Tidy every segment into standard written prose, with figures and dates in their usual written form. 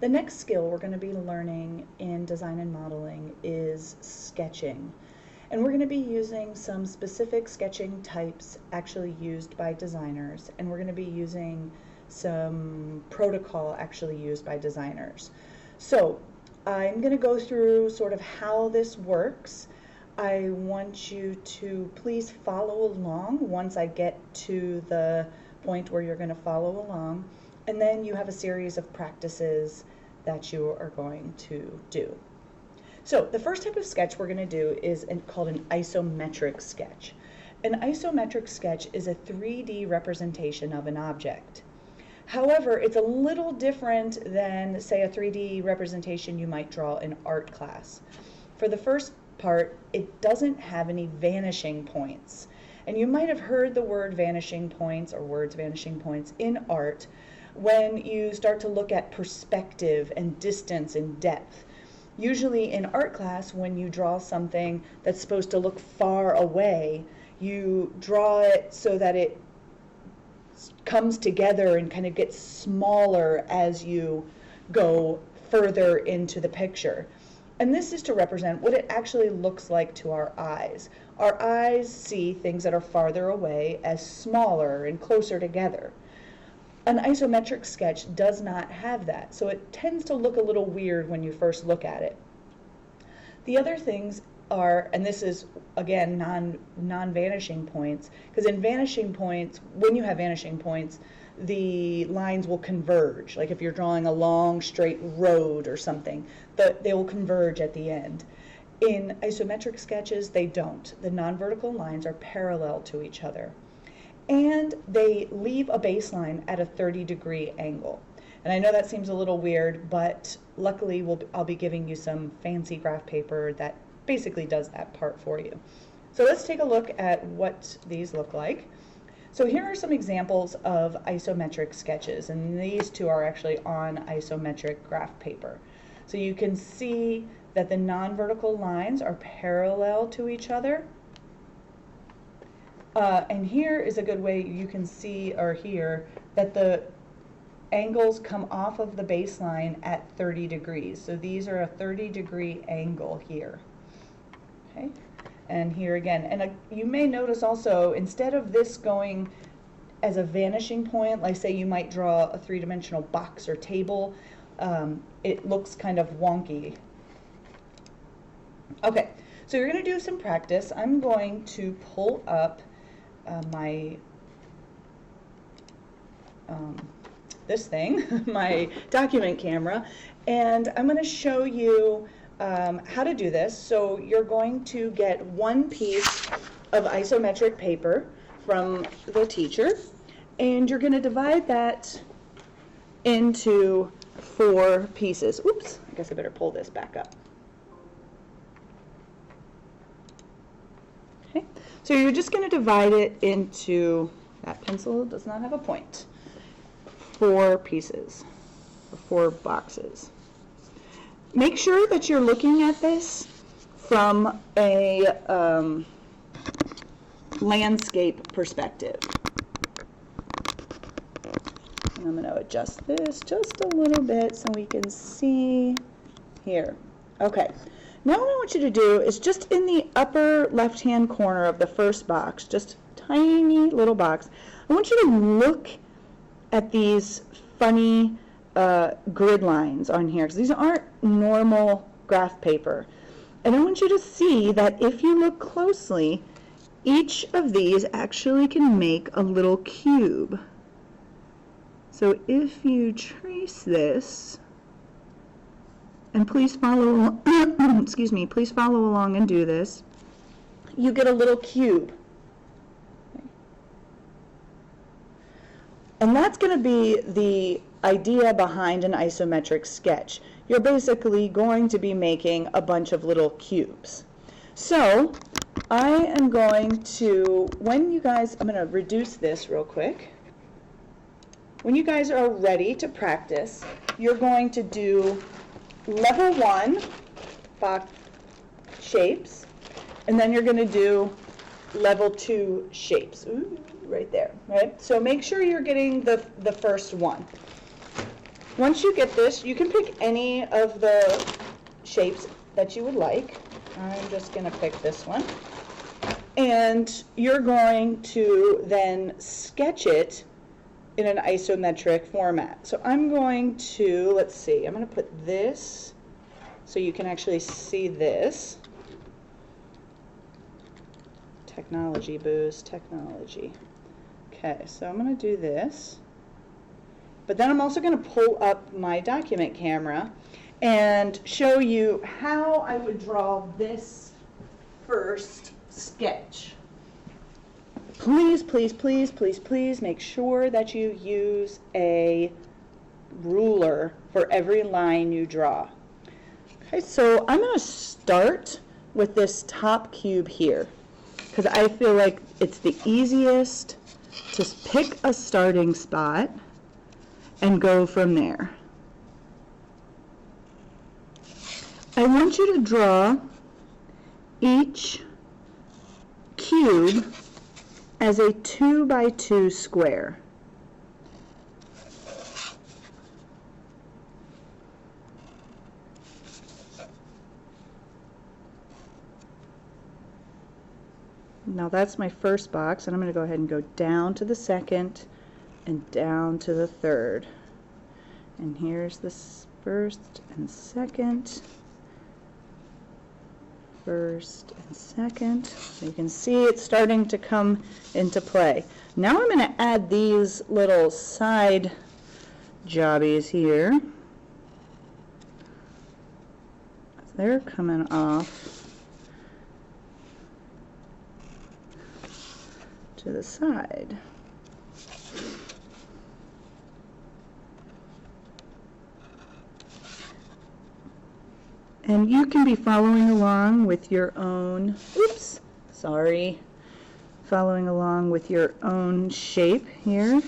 The next skill we're going to be learning in design and modeling is sketching. And we're going to be using some specific sketching types actually used by designers, and we're going to be using some protocol actually used by designers. So I'm going to go through sort of how this works. I want you to please follow along once I get to the point where you're going to follow along, and then you have a series of practices that you are going to do. So the first type of sketch we're going to do is called an isometric sketch. An isometric sketch is a 3D representation of an object. However, it's a little different than, say, a 3D representation you might draw in art class. For the first part, it doesn't have any vanishing points. And you might have heard the word vanishing points or words vanishing points in art when you start to look at perspective and distance and depth. Usually in art class, when you draw something that's supposed to look far away, you draw it so that it comes together and kind of gets smaller as you go further into the picture. And this is to represent what it actually looks like to our eyes. Our eyes see things that are farther away as smaller and closer together. An isometric sketch does not have that, so it tends to look a little weird when you first look at it. The other things are, and this is again non-vanishing points, because in vanishing points, when you have vanishing points, the lines will converge. Like if you're drawing a long straight road or something, they will converge at the end. In isometric sketches, they don't. The non-vertical lines are parallel to each other. And they leave a baseline at a 30-degree angle. And I know that seems a little weird, but luckily I'll be giving you some fancy graph paper that basically does that part for you. So let's take a look at what these look like. So here are some examples of isometric sketches, and these two are actually on isometric graph paper. So you can see that the non-vertical lines are parallel to each other. And here is a good way you can see or hear that the angles come off of the baseline at 30 degrees. So these are a 30-degree angle here. Okay, and here again. And you may notice also, instead of this going as a vanishing point, like say you might draw a three-dimensional box or table, it looks kind of wonky. Okay, so you're going to do some practice. I'm going to pull up my this thing, my document camera, and I'm going to show you how to do this. So you're going to get one piece of isometric paper from the teacher, and you're going to divide that into 4 pieces. Oops, I guess I better pull this back up. Okay, so you're just going to divide it into, that pencil does not have a point, 4 pieces, or 4 boxes. Make sure that you're looking at this from a landscape perspective. And I'm going to adjust this just a little bit so we can see here. Okay. Now what I want you to do is just in the upper left-hand corner of the first box, just tiny little box, I want you to look at these funny grid lines on here, because these aren't normal graph paper. And I want you to see that if you look closely, each of these actually can make a little cube. So if you trace this, and please follow, excuse me, please follow along and do this, you get a little cube. Okay. And that's going to be the idea behind an isometric sketch. You're basically going to be making a bunch of little cubes. So I am going to, when you guys, I'm going to reduce this real quick. When you guys are ready to practice, you're going to do level 1 box shapes, and then you're going to do level 2 shapes. Ooh, right there, right? So make sure you're getting the first one. Once you get this, you can pick any of the shapes that you would like. I'm just going to pick this one. And you're going to then sketch it in an isometric format. So I'm going to, let's see, I'm going to put this so you can actually see this. Technology boost, technology. Okay, so I'm going to do this. But then I'm also going to pull up my document camera and show you how I would draw this first sketch. Please, please, please, please, please make sure that you use a ruler for every line you draw. Okay, so I'm going to start with this top cube here because I feel like it's the easiest to pick a starting spot and go from there. I want you to draw each cube as a 2 by 2 square. Now that's my first box, and I'm going to go ahead and go down to the second and down to the third. And here's the first and second. First and second. So you can see it's starting to come into play. Now I'm going to add these little side jobbies here. They're coming off to the side. And you can be following along with your own, following along with your own shape here,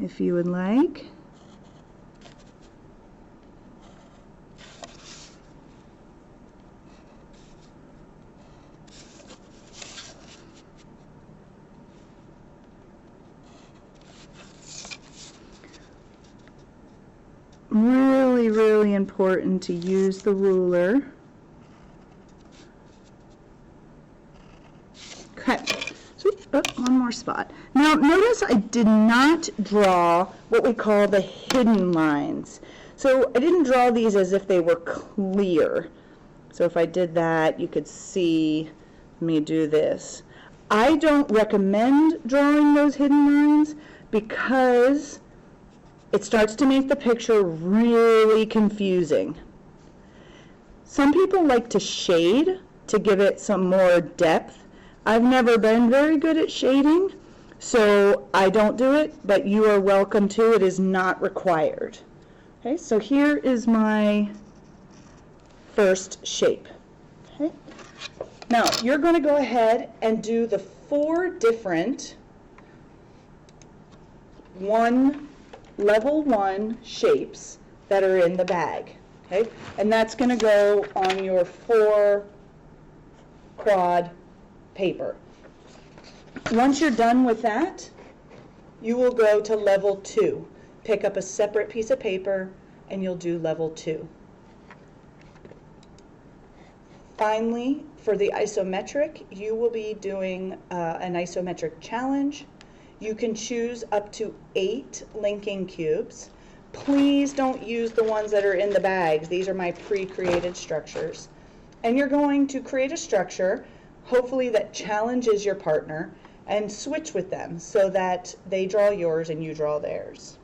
if you would like. Really, really important to use the ruler. Okay, so one more spot. Now notice I did not draw what we call the hidden lines. So I didn't draw these as if they were clear. So if I did that, you could see me do this. I don't recommend drawing those hidden lines because it starts to make the picture really confusing. Some people like to shade to give it some more depth. I've never been very good at shading, so I don't do it, but you are welcome to. It is not required. Okay, so here is my first shape. Okay. Now, you're going to go ahead and do the 4 different level 1 shapes that are in the bag, okay? And that's going to go on your 4 quad paper. Once you're done with that, you will go to level 2. Pick up a separate piece of paper and you'll do level 2. Finally, for the isometric, you will be doing an isometric challenge. You can choose up to 8 linking cubes. Please don't use the ones that are in the bags. These are my pre-created structures. And you're going to create a structure, hopefully that challenges your partner, and switch with them so that they draw yours and you draw theirs.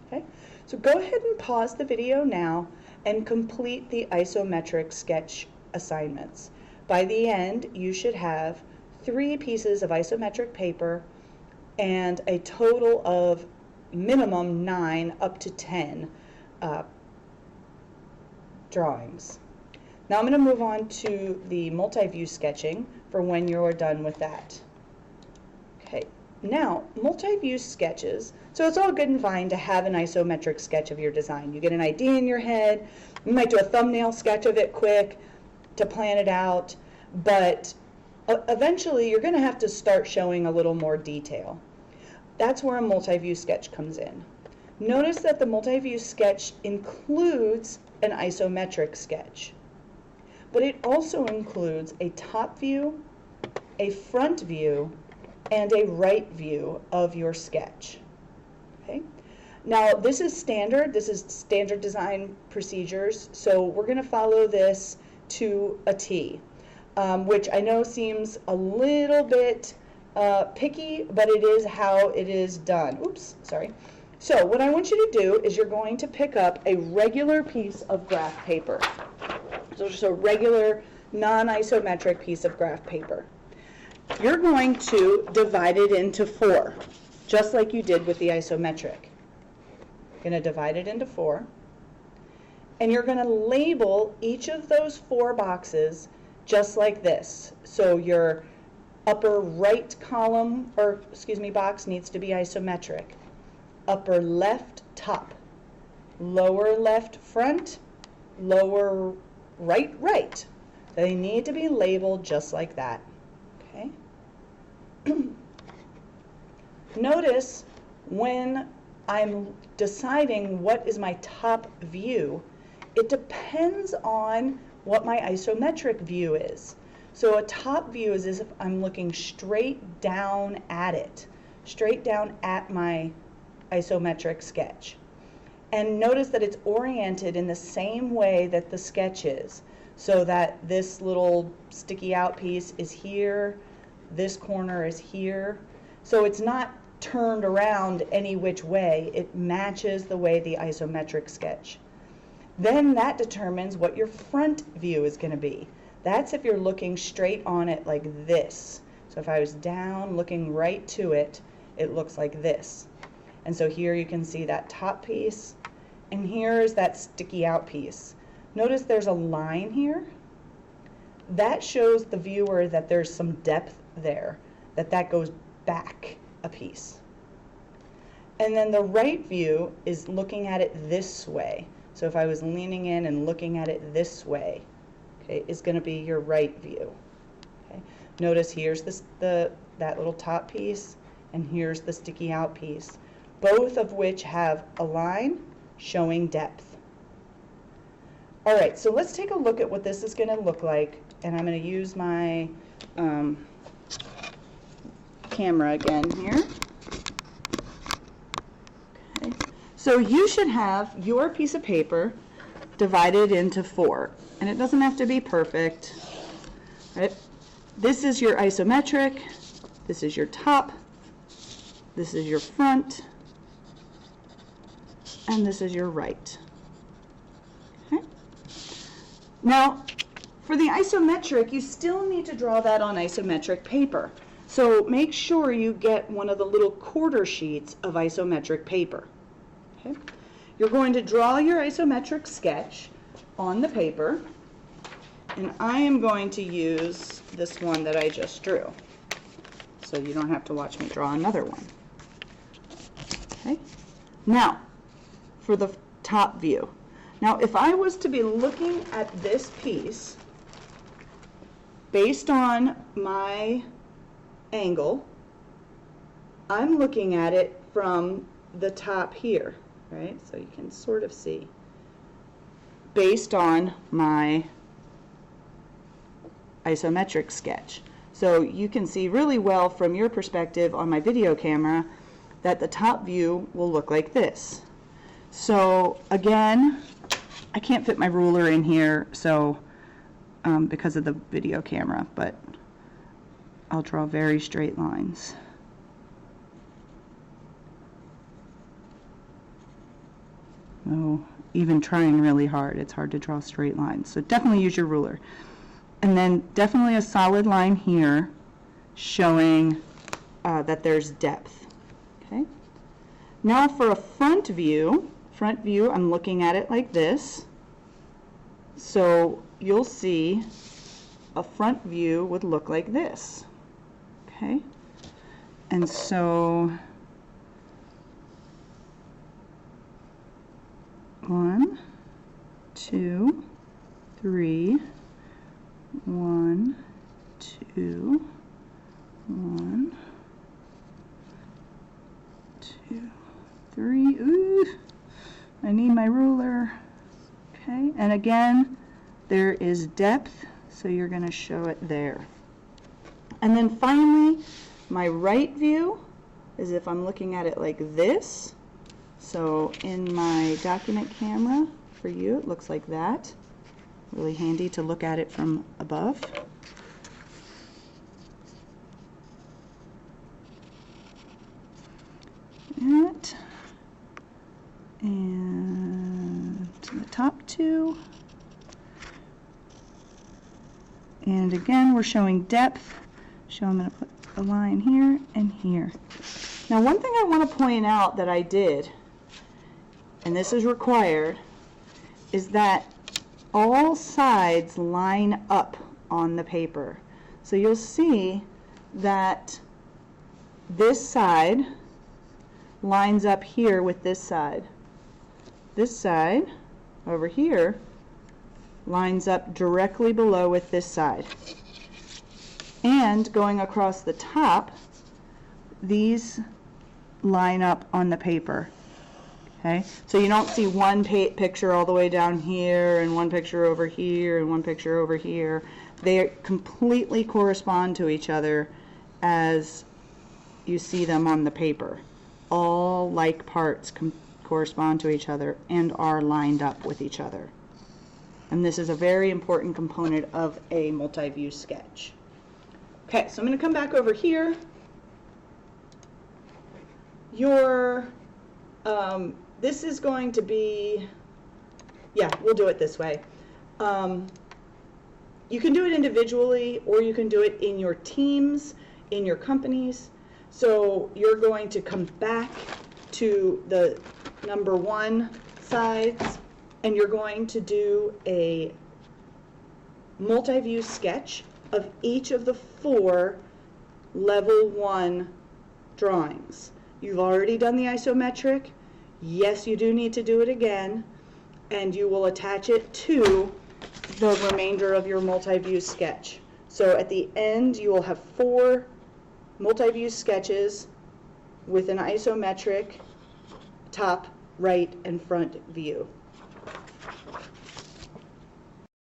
Okay? So go ahead and pause the video now and complete the isometric sketch assignments. By the end, you should have 3 pieces of isometric paper and a total of minimum 9 up to 10 drawings. Now I'm going to move on to the multi-view sketching for when you're done with that. Okay, now multi-view sketches, so it's all good and fine to have an isometric sketch of your design. You get an idea in your head, you might do a thumbnail sketch of it quick to plan it out, but eventually you're going to have to start showing a little more detail. That's where a multi-view sketch comes in. Notice that the multi-view sketch includes an isometric sketch, but it also includes a top view, a front view, and a right view of your sketch. Okay? Now, this is standard design procedures, so we're going to follow this to a T, which I know seems a little bit picky, but it is how it is done. Oops, sorry. So what I want you to do is you're going to pick up a regular piece of graph paper. So just a regular non-isometric piece of graph paper. You're going to divide it into 4, just like you did with the isometric. You're going to divide it into 4, and you're going to label each of those 4 boxes just like this. So your upper right column, or excuse me, box needs to be isometric. Upper left top, lower left front, lower right right. They need to be labeled just like that. Okay? Notice when I'm deciding what is my top view, it depends on what my isometric view is. So a top view is as if I'm looking straight down at it, straight down at my isometric sketch. And notice that it's oriented in the same way that the sketch is, so that this little sticky out piece is here, this corner is here. So it's not turned around any which way, it matches the way the isometric sketch. Then that determines what your front view is going to be. That's if you're looking straight on it like this. So if I was down looking right to it, it looks like this. And so here you can see that top piece, and here's that sticky out piece. Notice there's a line here. That shows the viewer that there's some depth there, that goes back a piece. And then the right view is looking at it this way. So if I was leaning in and looking at it this way, okay, is going to be your right view. Okay. Notice here's that little top piece, and here's the sticky out piece, both of which have a line showing depth. All right, so let's take a look at what this is going to look like, and I'm going to use my camera again here. Okay. So you should have your piece of paper divided into 4, and it doesn't have to be perfect. Right? This is your isometric, this is your top, this is your front, and this is your right. Okay? Now, for the isometric, you still need to draw that on isometric paper. So make sure you get one of the little quarter sheets of isometric paper. Okay? You're going to draw your isometric sketch on the paper, and I am going to use this one that I just drew, so you don't have to watch me draw another one. Okay? Now, for the top view. Now, if I was to be looking at this piece based on my angle, I'm looking at it from the top here, right? So you can sort of see based on my isometric sketch. So you can see really well from your perspective on my video camera that the top view will look like this. So again, I can't fit my ruler in here, so because of the video camera, but I'll draw very straight lines. No, even trying really hard, it's hard to draw straight lines. So definitely use your ruler. And then definitely a solid line here showing that there's depth. Okay. Now for a front view, I'm looking at it like this. So you'll see a front view would look like this. Okay. And so 1, 2, 3, 1, 2, 1, 2, 3. Ooh. I need my ruler. Okay, and again, there is depth, so you're going to show it there. And then finally, my right view is if I'm looking at it like this. So in my document camera for you, it looks like that. Really handy to look at it from above. And to the top two. And again, we're showing depth. So I'm going to put a line here and here. Now, one thing I want to point out that I did, and this is required, is that all sides line up on the paper. So you'll see that this side lines up here with this side. This side over here lines up directly below with this side. And going across the top, these line up on the paper. Okay, so you don't see one picture all the way down here and one picture over here and one picture over here. They completely correspond to each other as you see them on the paper. All like parts correspond to each other and are lined up with each other. And this is a very important component of a multi-view sketch. Okay, so I'm going to come back over here. This is going to be, yeah, we'll do it this way. You can do it individually, or you can do it in your teams, in your companies. So you're going to come back to the number 1 sides, and you're going to do a multi-view sketch of each of the 4 level 1 drawings. You've already done the isometric. Yes, you do need to do it again, and you will attach it to the remainder of your multi-view sketch. So at the end, you will have 4 multi-view sketches with an isometric top, right, and front view.